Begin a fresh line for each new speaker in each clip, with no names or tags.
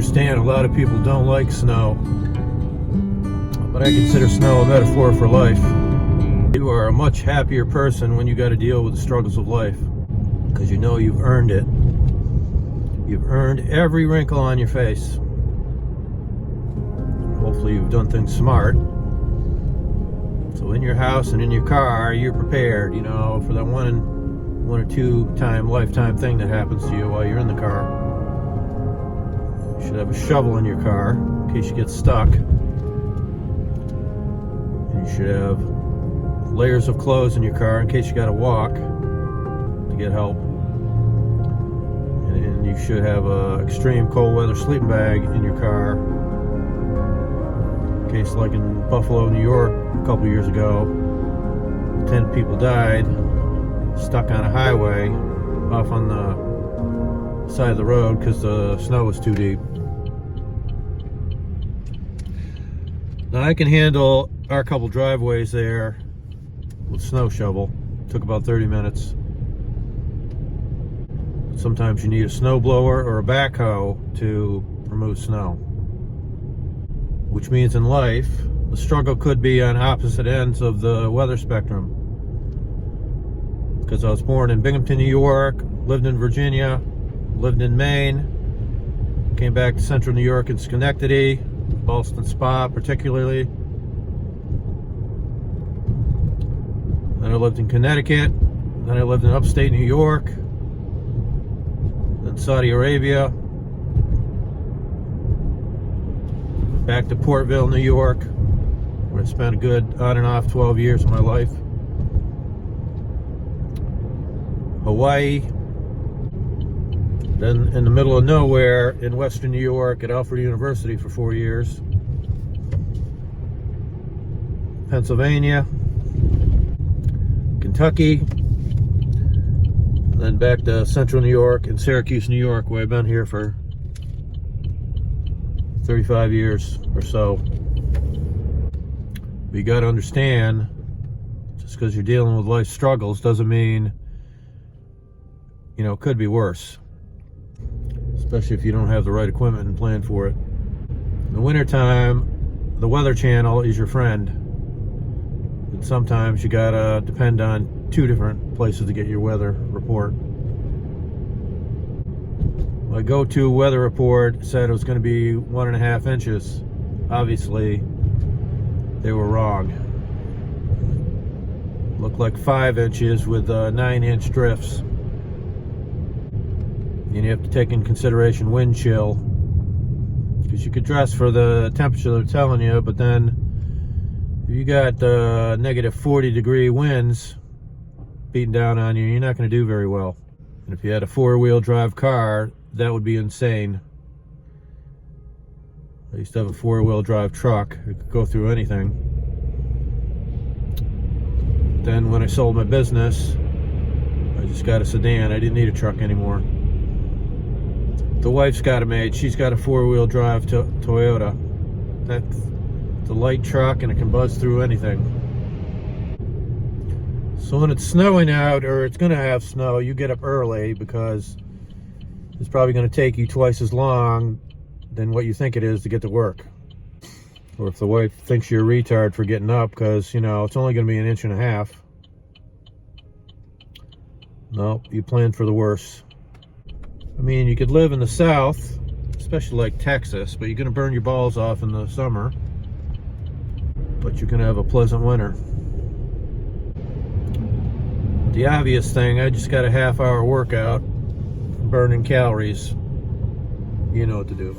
understand a lot of people don't like snow, but I consider snow a metaphor for life. You are a much happier person when you got to deal with the struggles of life, because you know you've earned it. You've earned every wrinkle on your face. Hopefully you've done things smart. So in your house and in your car, you're prepared, you know, for that one or two time lifetime thing that happens to you while you're in the car. You should have a shovel in your car in case you get stuck. And you should have layers of clothes in your car in case you got to walk to get help. And you should have a extreme cold weather sleeping bag in your car in case, like in Buffalo, New York a couple years ago, 10 people died stuck on a highway off on the side of the road because the snow was too deep. Now I can handle our couple driveways there with snow shovel. Took about 30 minutes. Sometimes you need a snow blower or a backhoe to remove snow, which means in life the struggle could be on opposite ends of the weather spectrum. Because I was born in Binghamton, New York, lived in Virginia, lived in Maine, came back to central New York in Schenectady, Ballston Spa particularly. Then I lived in Connecticut, then I lived in upstate New York, then Saudi Arabia, back to Portville, New York, where I spent a good on and off 12 years of my life. Hawaii, then in the middle of nowhere in Western New York at Alfred University for 4 years. Pennsylvania, Kentucky, then back to Central New York and Syracuse, New York, where I've been here for 35 years or so. But you got to understand, just because you're dealing with life struggles doesn't mean, you know, it could be worse. Especially if you don't have the right equipment and plan for it. In the wintertime, the Weather Channel is your friend. And sometimes you gotta depend on 2 different places to get your weather report. My go-to weather report said it was going to be 1.5 inches. Obviously, they were wrong. Looked like 5 inches with 9-inch drifts. And you have to take in consideration wind chill, because you could dress for the temperature they're telling you, but then if you got negative 40-degree winds beating down on you, you're not going to do very well. And if you had a 4-wheel drive car, that would be insane. I used to have a 4-wheel drive truck. It could go through anything. Then when I sold my business, I just got a sedan. I didn't need a truck anymore. The wife's got it made. She's got a 4-wheel drive Toyota. That's a light truck and it can buzz through anything. So when it's snowing out, or it's going to have snow, you get up early, because it's probably going to take you twice as long than what you think it is to get to work. Or if the wife thinks you're a retard for getting up because, you know, it's only going to be 1.5 inches. No, you plan for the worst. I mean, you could live in the South, especially like Texas, but you're going to burn your balls off in the summer. But you're going to have a pleasant winter. The obvious thing, I just got a half-hour workout, burning calories. You know what to do.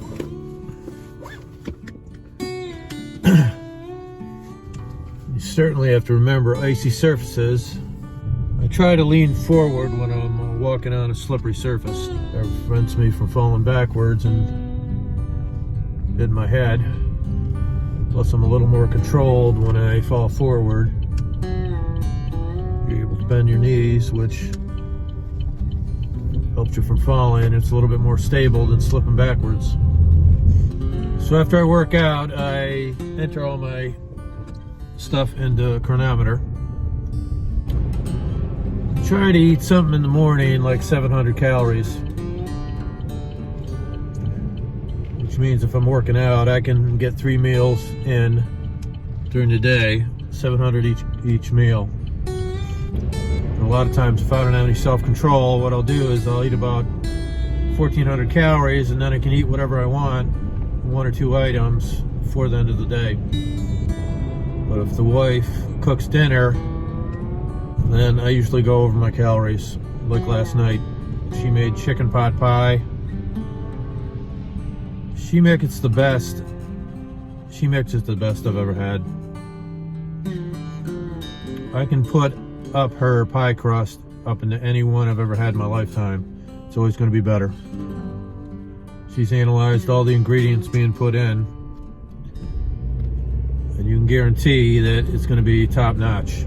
You certainly have to remember icy surfaces. I try to lean forward when I'm walking on a slippery surface. That prevents me from falling backwards and hitting my head. Plus I'm a little more controlled when I fall forward. You're able to bend your knees, which helps you from falling. It's a little bit more stable than slipping backwards. So after I work out, I enter all my stuff into a chronometer. Try to eat something in the morning like 700 calories, which which means if I'm working out, I can get 3 meals in during the day, 700 each meal. And a lot of times, if I don't have any self-control, what I'll do is I'll eat about 1,400 calories, and then I can eat whatever I want, 1 or 2 items before the end of the day. But if the wife cooks dinner, then I usually go over my calories. Like last night, she made chicken pot pie. She makes it the best. She makes it the best I've ever had. I can put up her pie crust up into any one I've ever had in my lifetime. It's always going to be better. She's analyzed all the ingredients being put in, and you can guarantee that it's going to be top notch.